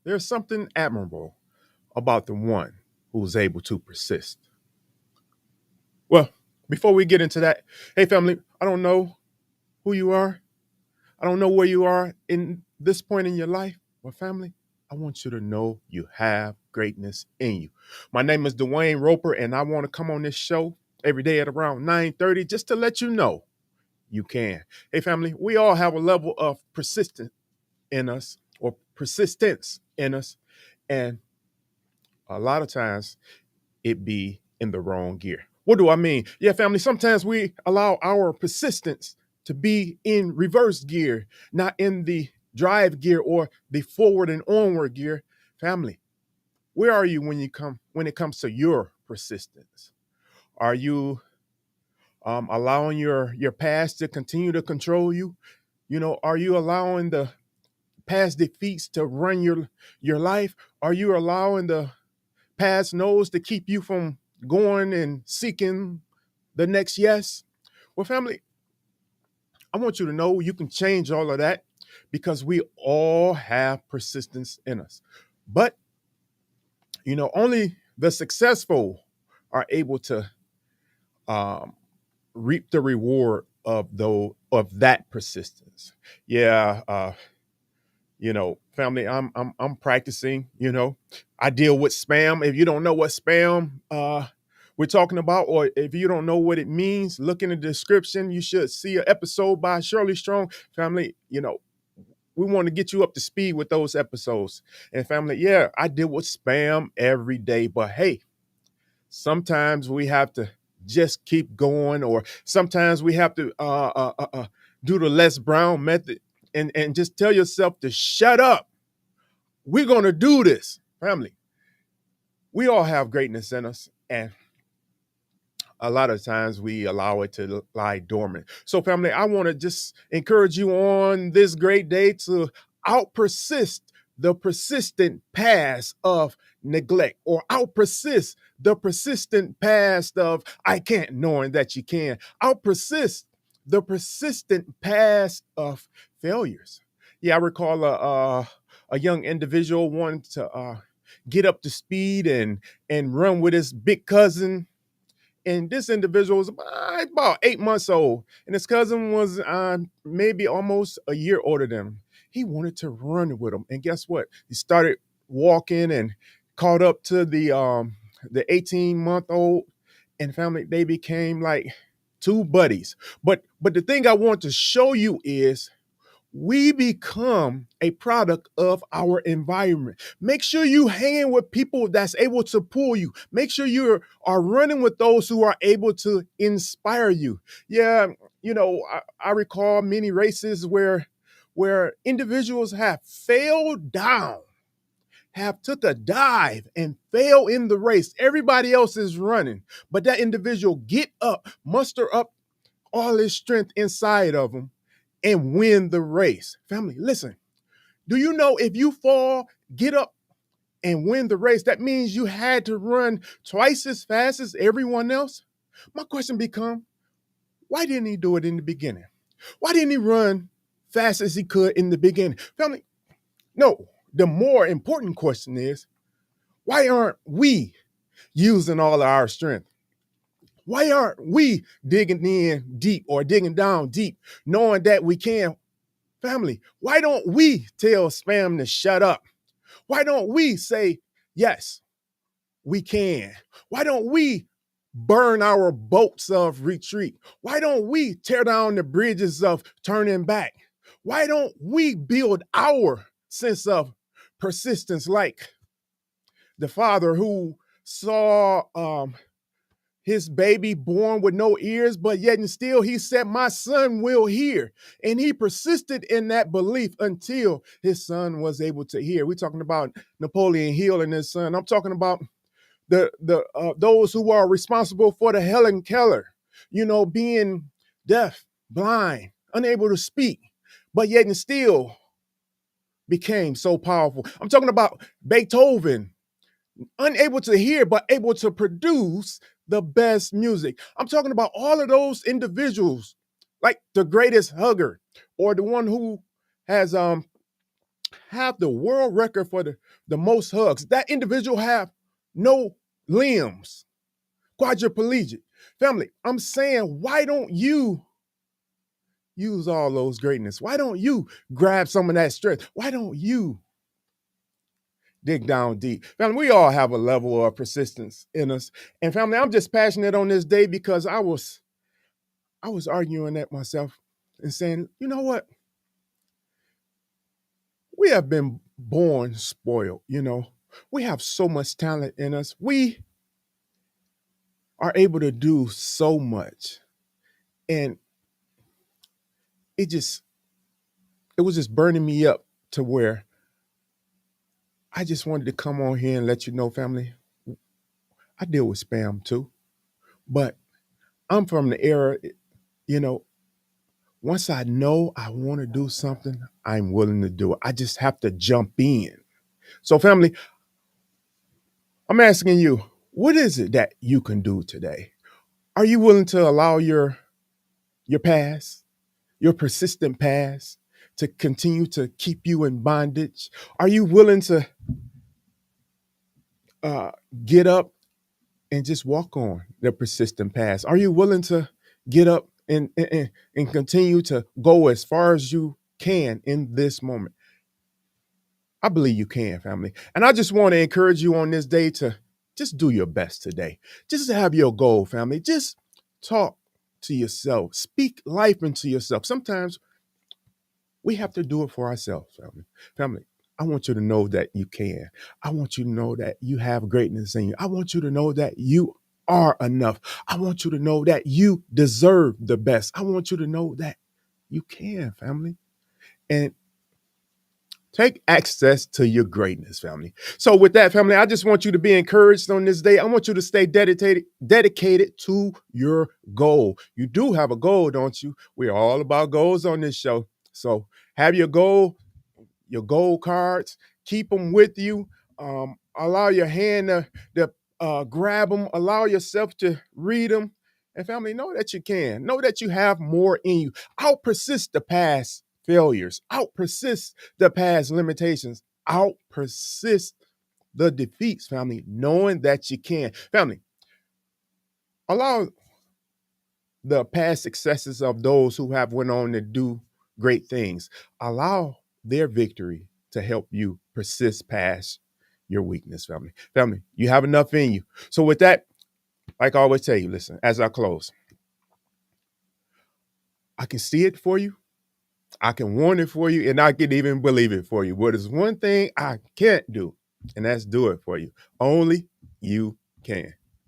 There's something admirable about the one who is able to persist. Well, before we get into that, hey family, I don't know who you are. I don't know where you are in this point in your life, but family, I want you to know you have greatness in you. My name is Dwayne Roper, and I want to come on this show every day at around 9:30 just to let you know you can. Hey family, we all have a level of persistence in us or persistence in us, and a lot of times it be in the wrong gear. What do I mean? Yeah, family, sometimes we allow our persistence to be in reverse gear, not in the drive gear or the forward and onward gear. Family, where are you when it comes to your persistence? Are you allowing your past to continue to control you? Are you allowing the past defeats to run your life? Are you allowing the past no's to keep you from going and seeking the next yes? Well, family, I want you to know you can change all of that because we all have persistence in us. But, only the successful are able to um, reap the reward of that persistence. Yeah, family, I'm practicing. I deal with spam. If you don't know what spam we're talking about, or if you don't know what it means, look in the description. You should see an episode by Shirley Strong. Family, we want to get you up to speed with those episodes. And family, yeah, I deal with spam every day, but hey, sometimes we have to just keep going, or sometimes we have to do the Les Brown method and just tell yourself to shut up. We're going to do this. Family, we all have greatness in us, and a lot of times we allow it to lie dormant. So, family, I want to just encourage you on this great day to out persist the persistent past of neglect, or out persist the persistent past of I can't, knowing that you can. Out persist the persistent past of failures. Yeah, I recall a young individual wanting to get up to speed and run with his big cousin, and this individual was about 8 months old, and his cousin was maybe almost a year older than him. He wanted to run with him, and guess what? He started walking and caught up to the 18-month old, and family, they became like two buddies. But the thing I want to show you is we become a product of our environment. Make sure you hang with people that's able to pull you. Make sure you are running with those who are able to inspire you. Yeah, I recall many races where individuals have failed down, have took a dive and fail in the race. Everybody else is running, but that individual get up, muster up all his strength inside of him, and win the race. Family, listen, do you know if you fall, get up and win the race, that means you had to run twice as fast as everyone else? My question becomes, why didn't he do it in the beginning? Why didn't he run fast as he could in the beginning? Family, no, the more important question is, why aren't we using all of our strength? Why aren't we digging in deep or digging down deep, knowing that we can? Family, why don't we tell spam to shut up? Why don't we say, yes, we can? Why don't we burn our boats of retreat? Why don't we tear down the bridges of turning back? Why don't we build our sense of persistence like the father who saw his baby born with no ears, but yet and still he said, my son will hear. And he persisted in that belief until his son was able to hear. We're talking about Napoleon Hill and his son. I'm talking about the those who are responsible for the Helen Keller, being deaf, blind, unable to speak, but yet and still became so powerful. I'm talking about Beethoven, unable to hear, but able to produce the best music. I'm talking about all of those individuals, like the greatest hugger, or the one who has have the world record for the most hugs. That individual have no limbs, quadriplegic. Family, I'm saying, why don't you use all those greatness? Why don't you grab some of that strength? Why don't you dig down deep? Family, we all have a level of persistence in us. And family, I'm just passionate on this day because I was arguing at myself and saying, you know what? We have been born spoiled. We have so much talent in us. We are able to do so much. And it just it was just burning me up to where I just wanted to come on here and let you know, family, I deal with spam too. But I'm from the era, you know, once I know I want to do something, I'm willing to do it. I just have to jump in. So, family, I'm asking you, what is it that you can do today? Are you willing to allow your past, your persistent past, to continue to keep you in bondage? Are you willing to uh, get up and just walk on the persistent past? Are you willing to get up and continue to go as far as you can in this moment? I believe you can, family. And I just want to encourage you on this day to just do your best today. Just have your goal, family. Just talk to yourself. Speak life into yourself. Sometimes we have to do it for ourselves, family. Family, I want you to know that you can. I want you to know that you have greatness in you. I want you to know that you are enough. I want you to know that you deserve the best. I want you to know that you can, family. And take access to your greatness, family. So with that, family, I just want you to be encouraged on this day. I want you to stay dedicated to your goal. You do have a goal, don't you? We're all about goals on this show. So have your goal cards, keep them with you. Allow your hand to grab them. Allow yourself to read them. And family, know that you can. Know that you have more in you. Out persist the past failures. Out persist the past limitations. Out persist the defeats, family, knowing that you can. Family, allow the past successes of those who have went on to do great things. Allow their victory to help you persist past your weakness, family. Family, you have enough in you. So with that, like I always tell you, listen, as I close, I can see it for you. I can warn it for you, and I can even believe it for you. But there's one thing I can't do, and that's do it for you. Only you can.